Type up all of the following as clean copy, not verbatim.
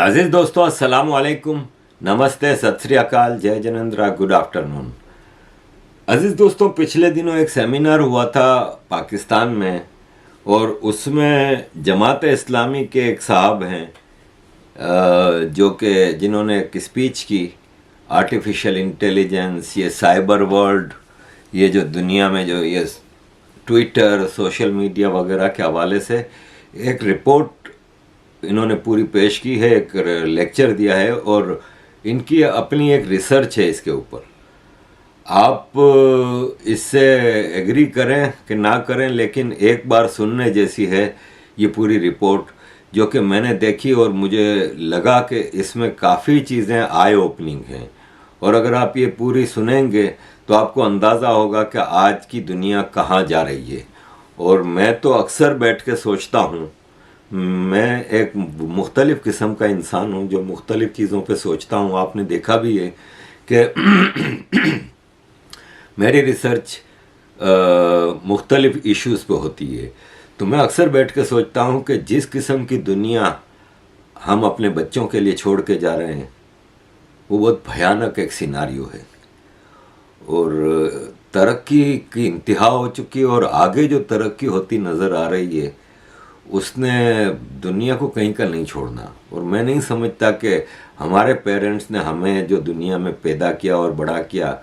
عزیز دوستوں السلام علیکم، نمستے، ست سری اکال، جے جنندرا، گڈ آفٹرنون۔ عزیز دوستوں، پچھلے دنوں ایک سیمینار ہوا تھا پاکستان میں، اور اس میں جماعت اسلامی کے ایک صاحب ہیں جو کہ جنہوں نے ایک اسپیچ کی، آرٹیفیشل انٹیلیجنس، یہ سائبر ورلڈ، یہ جو دنیا میں جو یہ ٹویٹر، سوشل میڈیا وغیرہ کے حوالے سے ایک رپورٹ انہوں نے پوری پیش کی ہے، ایک لیکچر دیا ہے، اور ان کی اپنی ایک ریسرچ ہے اس کے اوپر۔ آپ اس سے ایگری کریں کہ نہ کریں، لیکن ایک بار سننے جیسی ہے یہ پوری رپورٹ، جو کہ میں نے دیکھی اور مجھے لگا کہ اس میں کافی چیزیں آئی اوپننگ ہیں، اور اگر آپ یہ پوری سنیں گے تو آپ کو اندازہ ہوگا کہ آج کی دنیا کہاں جا رہی ہے۔ اور میں تو اکثر بیٹھ کے سوچتا ہوں، میں ایک مختلف قسم کا انسان ہوں جو مختلف چیزوں پہ سوچتا ہوں۔ آپ نے دیکھا بھی ہے کہ میری ریسرچ مختلف ایشوز پہ ہوتی ہے، تو میں اکثر بیٹھ کے سوچتا ہوں کہ جس قسم کی دنیا ہم اپنے بچوں کے لیے چھوڑ کے جا رہے ہیں وہ بہت بھیانک ایک سیناریو ہے، اور ترقی کی انتہا ہو چکی ہے، اور آگے جو ترقی ہوتی نظر آ رہی ہے اس نے دنیا کو کہیں کا نہیں چھوڑنا۔ اور میں نہیں سمجھتا کہ ہمارے پیرنٹس نے ہمیں جو دنیا میں پیدا کیا اور بڑا کیا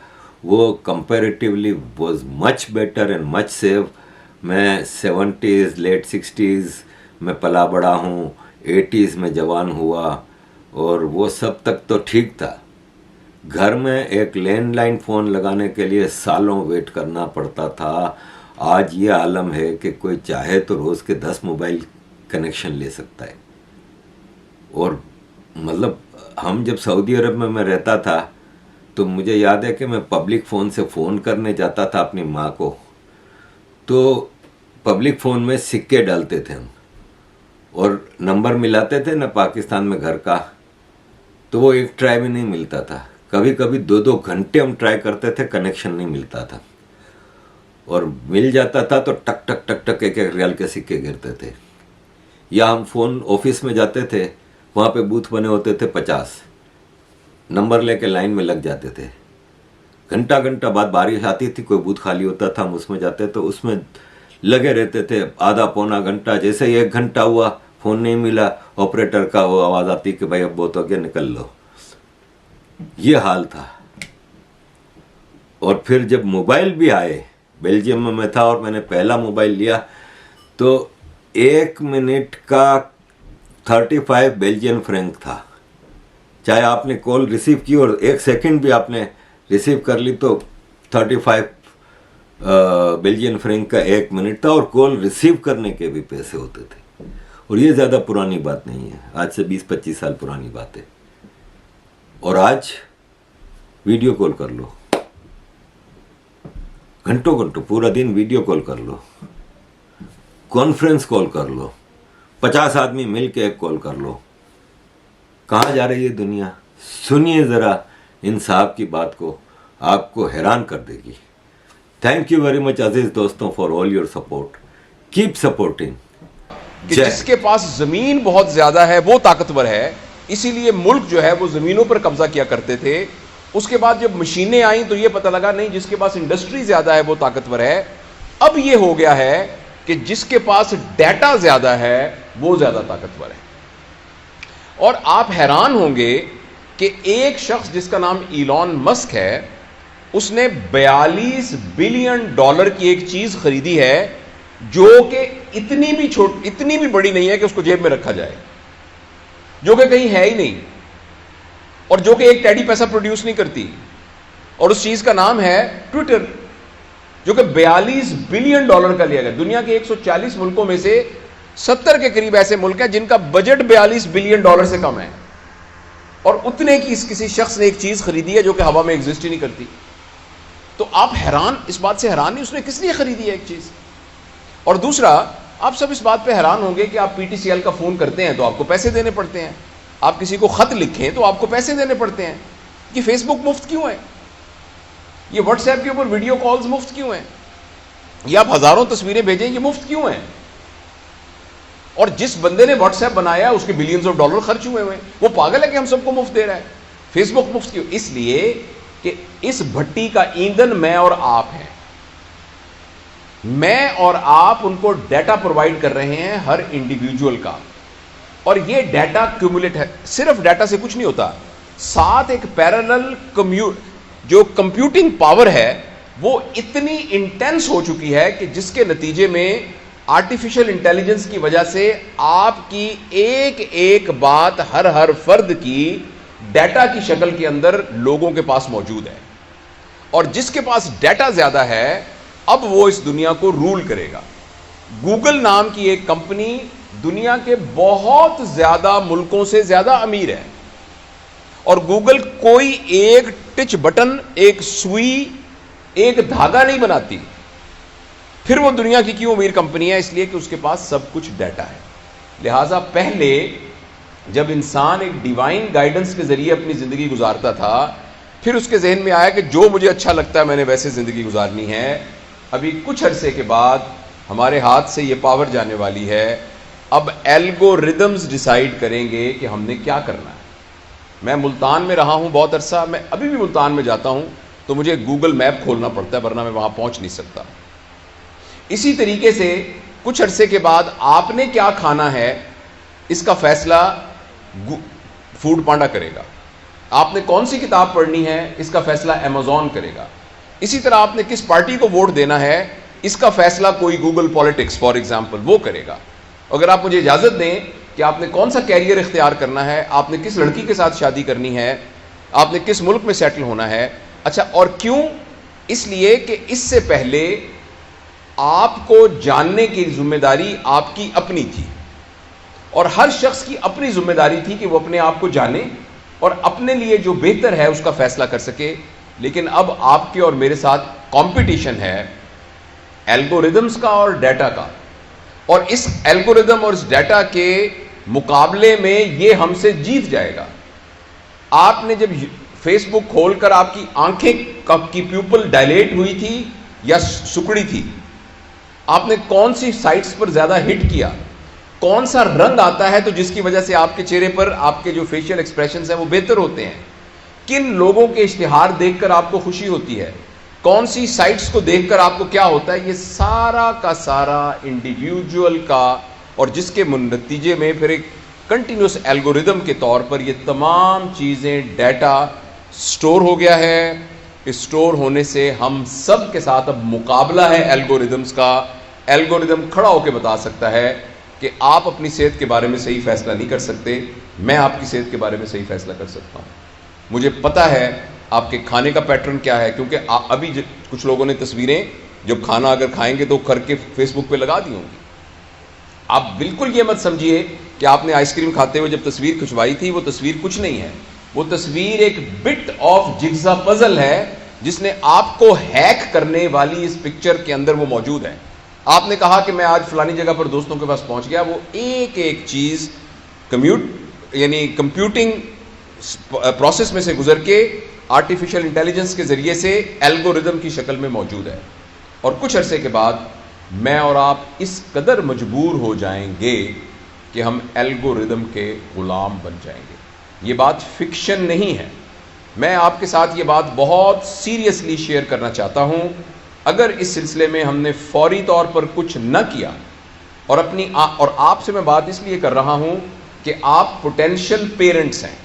وہ comparatively was much better and much save. میں 70s لیٹ 60s میں پلا بڑا ہوں، 80s میں جوان ہوا، اور وہ سب تک تو ٹھیک تھا۔ گھر میں ایک لینڈ لائن فون لگانے کے لیے سالوں ویٹ کرنا پڑتا تھا۔ آج یہ عالم ہے کہ کوئی چاہے تو روز کے 10 موبائل کنیکشن لے سکتا ہے۔ اور مطلب ہم جب سعودی عرب میں رہتا تھا تو مجھے یاد ہے کہ میں پبلک فون سے فون کرنے جاتا تھا اپنی ماں کو، تو پبلک فون میں سکے ڈالتے تھے ہم، اور نمبر ملاتے تھے نا پاکستان میں گھر کا، تو وہ ایک ٹرائی میں نہیں ملتا تھا، کبھی کبھی 2 گھنٹے ہم ٹرائی کرتے تھے، کنیکشن نہیں ملتا تھا، اور مل جاتا تھا تو ٹک ٹک ٹک ٹک 1 ریال کے سکے گرتے تھے۔ یا ہم فون آفس میں جاتے تھے، وہاں پہ بوتھ بنے ہوتے تھے 50، نمبر لے کے لائن میں لگ جاتے تھے، گھنٹہ بعد بارش آتی تھی، کوئی بوتھ خالی ہوتا تھا، ہم اس میں جاتے تو اس میں لگے رہتے تھے آدھا پونا گھنٹہ۔ جیسے ہی 1 گھنٹہ ہوا، فون نہیں ملا، آپریٹر کا وہ آواز آتی کہ بھائی اب بہت ہو گیا، نکل لو۔ یہ حال تھا۔ اور پھر جب موبائل بھی آئے، بیلجیم میں تھا اور میں نے پہلا موبائل لیا تو 1 منٹ کا 35 بیلجین فرینک تھا، چاہے آپ نے کال ریسیو کی اور 1 سیکنڈ بھی آپ نے ریسیو کر لی تو 35 بیلجین فرینک کا 1 منٹ تھا، اور کال ریسیو کرنے کے بھی پیسے ہوتے تھے۔ اور یہ زیادہ پرانی بات نہیں ہے، آج سے 20-25 سال پرانی بات ہے۔ اور آج ویڈیو کال کر لو، گھنٹوں پورا دن ویڈیو کال کر لو، کانفرنس کال کر لو، 50 آدمی مل کے ایک کال کر لو۔ کہاں جا رہی ہے دنیا؟ سنیے ذرا ان صاحب کی بات کو، آپ کو حیران کر دے گی۔ تھینک یو ویری مچ عزیز دوستوں for all your support, keep supporting. کہ جس کے پاس زمین بہت زیادہ ہے وہ طاقتور ہے، اسی لیے ملک جو ہے وہ زمینوں پر قبضہ کیا کرتے تھے۔ اس کے بعد جب مشینیں آئیں تو یہ پتہ لگا نہیں، جس کے پاس انڈسٹری زیادہ ہے وہ طاقتور ہے۔ اب یہ ہو گیا ہے کہ جس کے پاس ڈیٹا زیادہ ہے وہ زیادہ طاقتور ہے۔ اور آپ حیران ہوں گے کہ ایک شخص جس کا نام ایلون مسک ہے، اس نے $42 بلین کی ایک چیز خریدی ہے جو کہ اتنی بھی بڑی نہیں ہے کہ اس کو جیب میں رکھا جائے، جو کہ کہیں ہے ہی نہیں، اور جو کہ ایک ٹیڈی پیسہ پروڈیوس نہیں کرتی، اور اس چیز کا نام ہے ٹویٹر، جو کہ $42 بلین کا لیا گیا۔ دنیا کے 140 ملکوں میں سے 70 کے قریب ایسے ملک ہیں جن کا بجٹ $42 بلین سے کم ہے، اور اتنے کی کسی شخص نے ایک چیز خریدی ہے جو کہ ہوا میں ایگزسٹ ہی نہیں کرتی۔ تو آپ حیران، اس بات سے حیران نہیں اس نے کس لیے خریدی ہے ایک چیز۔ اور دوسرا، آپ سب اس بات پہ حیران ہوں گے کہ آپ PTCL کا فون کرتے ہیں تو آپ کو پیسے دینے پڑتے ہیں، آپ کسی کو خط لکھیں تو آپ کو پیسے دینے پڑتے ہیں۔ یہ فیس بک مفت کیوں ہے؟ یہ واٹس ایپ کے اوپر ویڈیو کالز مفت کیوں ہیں؟ یہ آپ ہزاروں تصویریں بھیجیں، یہ مفت کیوں ہیں؟ اور جس بندے نے واٹس ایپ بنایا اس کے بلینز آف ڈالر خرچ ہوئے ہیں. وہ پاگل ہے کہ ہم سب کو مفت دے رہا ہے. فیس بک مفت کیوں؟ اس لیے کہ اس بھٹی کا ایندھن میں اور آپ ہیں. میں اور آپ ان کو ڈیٹا پرووائڈ کر رہے ہیں ہر انڈیویجول کا, اور یہ ڈیٹا کیومولیٹ ہے. صرف ڈیٹا سے کچھ نہیں ہوتا, ساتھ ایک پیرالل جو کمپیوٹنگ پاور ہے وہ اتنی انٹینس ہو چکی ہے کہ جس کے نتیجے میں آرٹیفیشل انٹیلیجنس کی وجہ سے آپ کی ایک ایک بات ہر فرد کی ڈیٹا کی شکل کے اندر لوگوں کے پاس موجود ہے. اور جس کے پاس ڈیٹا زیادہ ہے اب وہ اس دنیا کو رول کرے گا. گوگل نام کی ایک کمپنی دنیا کے بہت زیادہ ملکوں سے زیادہ امیر ہے, اور گوگل کوئی ایک ٹچ بٹن, ایک سوئی, ایک دھاگا نہیں بناتی. پھر وہ دنیا کی کیوں امیر کمپنی ہے؟ اس لیے کہ اس کے پاس سب کچھ ڈیٹا ہے. لہذا پہلے جب انسان ایک ڈیوائن گائیڈنس کے ذریعے اپنی زندگی گزارتا تھا, پھر اس کے ذہن میں آیا کہ جو مجھے اچھا لگتا ہے میں نے ویسے زندگی گزارنی ہے. ابھی کچھ عرصے کے بعد ہمارے ہاتھ سے یہ پاور جانے والی ہے. اب الگوریدمز ڈیسائیڈ کریں گے کہ ہم نے کیا کرنا ہے. میں ملتان میں رہا ہوں بہت عرصہ, میں ابھی بھی ملتان میں جاتا ہوں تو مجھے گوگل میپ کھولنا پڑتا ہے, ورنہ میں وہاں پہنچ نہیں سکتا. اسی طریقے سے کچھ عرصے کے بعد آپ نے کیا کھانا ہے اس کا فیصلہ فوڈ پانڈا کرے گا. آپ نے کون سی کتاب پڑھنی ہے اس کا فیصلہ امیزون کرے گا. اسی طرح آپ نے کس پارٹی کو ووٹ دینا ہے اس کا فیصلہ کوئی گوگل پالیٹکس فار ایگزامپل وہ کرے گا. اگر آپ مجھے اجازت دیں کہ آپ نے کون سا کیریئر اختیار کرنا ہے, آپ نے کس لڑکی کے ساتھ شادی کرنی ہے, آپ نے کس ملک میں سیٹل ہونا ہے. اچھا, اور کیوں؟ اس لیے کہ اس سے پہلے آپ کو جاننے کی ذمہ داری آپ کی اپنی تھی, اور ہر شخص کی اپنی ذمہ داری تھی کہ وہ اپنے آپ کو جانے اور اپنے لیے جو بہتر ہے اس کا فیصلہ کر سکے. لیکن اب آپ کے اور میرے ساتھ کمپٹیشن ہے الگوریدمز کا اور ڈیٹا کا, اور اس الگوریدم اور اس ڈیٹا کے مقابلے میں یہ ہم سے جیت جائے گا. آپ نے جب فیس بک کھول کر آپ کی آنکھیں کی پیوپل ڈائلیٹ ہوئی تھی یا سکڑی تھی, آپ نے کون سی سائٹس پر زیادہ ہٹ کیا, کون سا رنگ آتا ہے تو جس کی وجہ سے آپ کے چہرے پر آپ کے جو فیشل ایکسپریشنز ہیں وہ بہتر ہوتے ہیں, کن لوگوں کے اشتہار دیکھ کر آپ کو خوشی ہوتی ہے, کون سی سائٹس کو دیکھ کر آپ کو کیا ہوتا ہے, یہ سارا کا سارا انڈیویجول کا, اور جس کے نتیجے میں پھر ایک کنٹینیوس الگوریدم کے طور پر یہ تمام چیزیں ڈیٹا سٹور ہو گیا ہے. سٹور ہونے سے ہم سب کے ساتھ اب مقابلہ ہے الگوریدمز کا. الگوریدم کھڑا ہو کے بتا سکتا ہے کہ آپ اپنی صحت کے بارے میں صحیح فیصلہ نہیں کر سکتے, میں آپ کی صحت کے بارے میں صحیح فیصلہ کر سکتا ہوں. مجھے پتا ہے آپ کے کھانے کا پیٹرن کیا ہے, کیونکہ ابھی کچھ لوگوں نے تصویریں جب کھانا اگر کھائیں گے تو کر کے فیس بک پہ لگا دی ہوں گی. آپ بالکل یہ مت سمجھیے کہ آپ نے آئس کریم کھاتے ہوئے جب تصویر کھنچوائی تھی وہ تصویر کچھ نہیں ہے, وہ تصویر ایک بٹ آف جگزا پزل ہے جس نے آپ کو ہیک کرنے والی اس پکچر کے اندر وہ موجود ہے. آپ نے کہا کہ میں آج فلانی جگہ پر دوستوں کے پاس پہنچ گیا, وہ ایک ایک چیز کمپیوٹنگ پروسیس میں سے گزر کے آرٹیفیشل انٹیلیجنس کے ذریعے سے الگوریدم کی شکل میں موجود ہے. اور کچھ عرصے کے بعد میں اور آپ اس قدر مجبور ہو جائیں گے کہ ہم الگوریدم کے غلام بن جائیں گے. یہ بات فکشن نہیں ہے, میں آپ کے ساتھ یہ بات بہت سیریسلی شیئر کرنا چاہتا ہوں. اگر اس سلسلے میں ہم نے فوری طور پر کچھ نہ کیا, اور آپ سے میں بات اس لیے کر رہا ہوں کہ آپ پوٹینشیل پیرنٹس ہیں.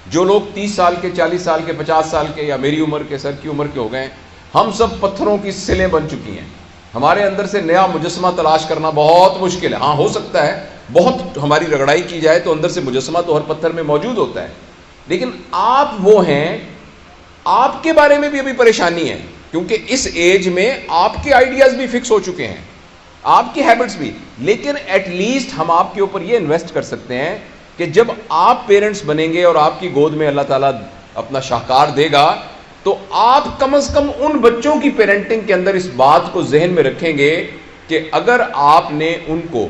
جو لوگ 30 سال کے, 40 سال کے, 50 سال کے یا میری عمر کے, سر کی عمر کے ہو گئے, ہم سب پتھروں کی سلیں بن چکی ہیں. ہمارے اندر سے نیا مجسمہ تلاش کرنا بہت مشکل ہے. ہاں ہو سکتا ہے بہت ہماری رگڑائی کی جائے تو اندر سے مجسمہ تو ہر پتھر میں موجود ہوتا ہے, لیکن آپ وہ ہیں, آپ کے بارے میں بھی ابھی پریشانی ہے, کیونکہ اس ایج میں آپ کے آئیڈیاز بھی فکس ہو چکے ہیں, آپ کی ہیبٹس بھی. لیکن ایٹ لیسٹ ہم آپ کے اوپر یہ انویسٹ کر سکتے ہیں کہ جب آپ پیرنٹس بنیں گے اور آپ کی گود میں اللہ تعالیٰ اپنا شاہکار دے گا تو آپ کم از کم ان بچوں کی پیرنٹنگ کے اندر اس بات کو ذہن میں رکھیں گے کہ اگر آپ نے ان کو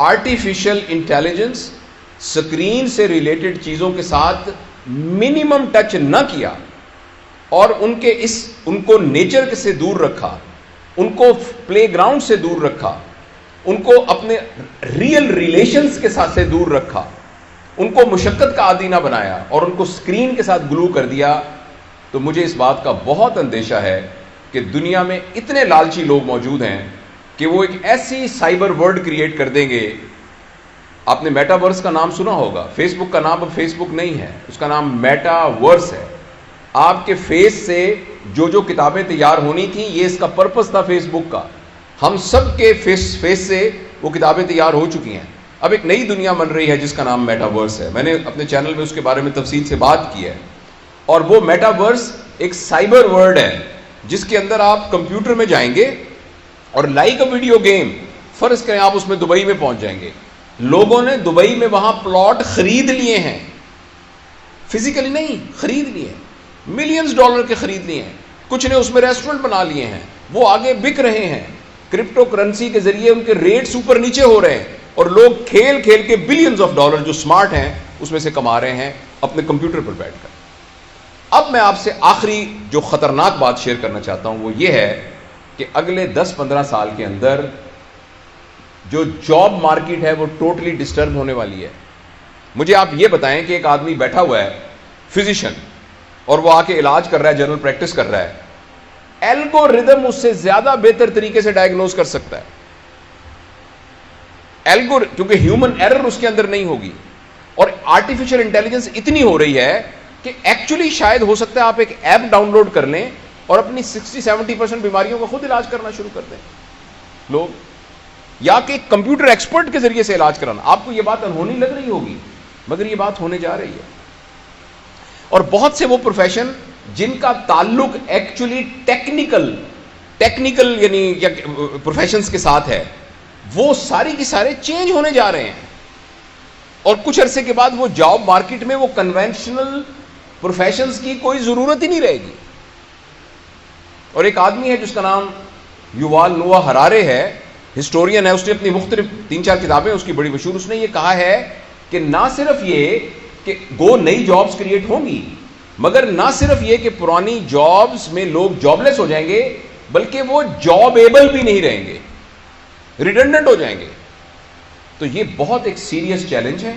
آرٹیفیشل انٹیلیجنس, سکرین سے ریلیٹڈ چیزوں کے ساتھ منیمم ٹچ نہ کیا اور ان کو نیچر سے دور رکھا, ان کو پلے گراؤنڈ سے دور رکھا, ان کو اپنے ریئل ریلیشنز کے ساتھ سے دور رکھا, ان کو مشقت کا عادی نہ بنایا اور ان کو اسکرین کے ساتھ گلو کر دیا, تو مجھے اس بات کا بہت اندیشہ ہے کہ دنیا میں اتنے لالچی لوگ موجود ہیں کہ وہ ایک ایسی سائبر ورلڈ کریٹ کر دیں گے. آپ نے میٹا ورس کا نام سنا ہوگا, فیس بک کا نام اب فیس بک نہیں ہے, اس کا نام میٹا ورس ہے. آپ کے فیس سے جو کتابیں تیار ہونی تھیں, یہ اس کا پرپس تھا فیس بک کا, ہم سب کے فیس سے وہ کتابیں تیار ہو چکی ہیں. اب ایک نئی دنیا بن رہی ہے جس کا نام میٹا ورس ہے. میں نے اپنے چینل میں اس کے بارے میں تفصیل سے بات کی ہے. اور وہ میٹا ورس ایک سائبر ورلڈ ہے جس کے اندر آپ کمپیوٹر میں جائیں گے اور لائک اے ویڈیو گیم, فرض کریں آپ اس میں دبئی میں پہنچ جائیں گے. لوگوں نے دبئی میں وہاں پلاٹ خرید لیے ہیں, فزیکلی نہیں, خرید لیے ہیں, $ملینز کے خرید لیے ہیں. کچھ نے اس میں ریسٹورنٹ بنا لیے ہیں, وہ آگے بک رہے ہیں. کرپٹو کرنسی کے ذریعے ان کے ریٹس اوپر نیچے ہو رہے ہیں اور لوگ کھیل کے $بلینز جو سمارٹ ہیں اس میں سے کما رہے ہیں اپنے کمپیوٹر پر بیٹھ کر. اب میں آپ سے آخری جو خطرناک بات شیئر کرنا چاہتا ہوں وہ یہ ہے کہ اگلے 10-15 سال کے اندر جو جاب مارکیٹ ہے وہ ٹوٹلی ڈسٹرب ہونے والی ہے. مجھے آپ یہ بتائیں کہ ایک آدمی بیٹھا ہوا ہے فزیشین, اور وہ آ کے علاج کر رہا ہے, جنرل پریکٹس کر رہا ہے, الگوریدم اس سے زیادہ بہتر طریقے سے ڈائگنوز کر سکتا ہے. کیونکہ ہیومن ایرر اس کے اندر نہیں ہوگی, اور آرٹیفیشل انٹیلیجنس اتنی ہو رہی ہے کہ ایکچولی شاید ہو سکتا ہے آپ ایک ایپ ڈاؤن لوڈ کر لیں اور اپنی 60-70% بیماریوں کا خود علاج کرنا شروع کر دیں لوگ, یا کہ کمپیوٹر ایکسپرٹ کے ذریعے سے علاج کرانا. آپ کو یہ بات انہونی لگ رہی ہوگی مگر یہ بات ہونے جا رہی ہے. اور بہت سے وہ پروفیشن جن کا تعلق ایکچولی ٹیکنیکل یعنی یا پروفیشنز کے ساتھ ہے, وہ ساری کی سارے چینج ہونے جا رہے ہیں, اور کچھ عرصے کے بعد وہ جاب مارکیٹ میں وہ کنونشنل پروفیشنز کی کوئی ضرورت ہی نہیں رہے گی. اور ایک آدمی ہے جس کا نام یووال نوآ ہرارے ہے, ہسٹورین ہے, اس نے اپنی مختلف 3-4 کتابیں اس کی بڑی مشہور, اس نے یہ کہا ہے کہ نہ صرف یہ کہ نئی جابز کریٹ ہوں گی, مگر نہ صرف یہ کہ پرانی جابز میں لوگ جاب لیس ہو جائیں گے, بلکہ وہ جاب ایبل بھی نہیں رہیں گے, ریڈنڈنٹ ہو جائیں گے. تو یہ بہت ایک سیریس چیلنج ہے.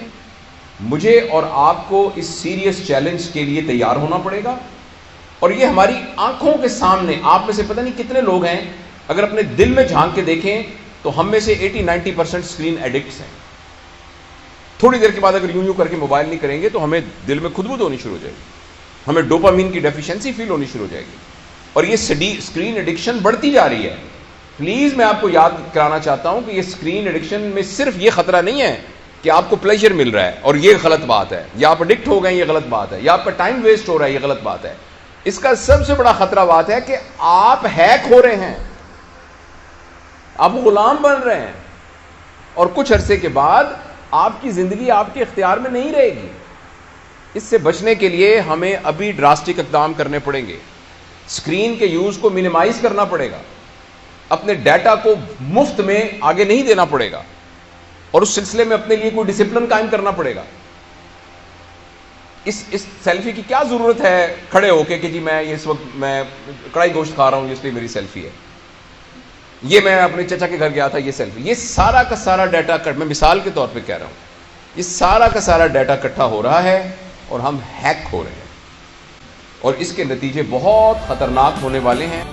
مجھے اور آپ کو اس سیریس چیلنج کے لیے تیار ہونا پڑے گا, اور یہ ہماری آنکھوں کے سامنے. آپ میں سے پتہ نہیں کتنے لوگ ہیں, اگر اپنے دل میں جھانک کے دیکھیں تو ہم میں سے 80-90% اسکرین ایڈکٹس ہیں. تھوڑی دیر کے بعد اگر یوں کر کے موبائل نہیں کریں گے تو ہمیں دل میں خودبود ہونی شروع ہو جائے گی, ہمیں ڈوپامین کی ڈیفیشنسی فیل ہونی شروع ہو جائے گی, اور یہ اسکرین ایڈکشن بڑھتی جا رہی ہے. پلیز میں آپ کو یاد کرانا چاہتا ہوں کہ یہ اسکرین ایڈکشن میں صرف یہ خطرہ نہیں ہے کہ آپ کو پلیجر مل رہا ہے اور یہ غلط بات ہے, یا آپ ایڈکٹ ہو گئے یہ غلط بات ہے, یا آپ کا ٹائم ویسٹ ہو رہا ہے یہ غلط بات ہے. اس کا سب سے بڑا خطرہ بات ہے کہ آپ ہیک ہو رہے ہیں, آپ غلام بن رہے ہیں, اور کچھ عرصے کے بعد آپ کی زندگی آپ کے اختیار میں نہیں رہے گی. اس سے بچنے کے لیے ہمیں ابھی ڈراسٹک اقدام کرنے پڑیں گے. اسکرین کے یوز کو منیمائز کرنا پڑے گا, اپنے ڈیٹا کو مفت میں آگے نہیں دینا پڑے گا, اور اس سلسلے میں اپنے لیے کوئی ڈسپلن قائم کرنا پڑے گا. اس سیلفی کی کیا ضرورت ہے کھڑے ہو کے کہ جی میں اس وقت میں کڑائی گوشت کھا رہا ہوں اس لیے میری سیلفی ہے, یہ میں اپنے چچا کے گھر گیا تھا یہ سیلفی. یہ سارا کا سارا ڈیٹا میں مثال کے طور پہ کہہ رہا ہوں, یہ سارا کا سارا ڈیٹا اکٹھا ہو رہا ہے اور ہم ہیک ہو رہے ہیں, اور اس کے نتیجے بہت خطرناک ہونے والے ہیں.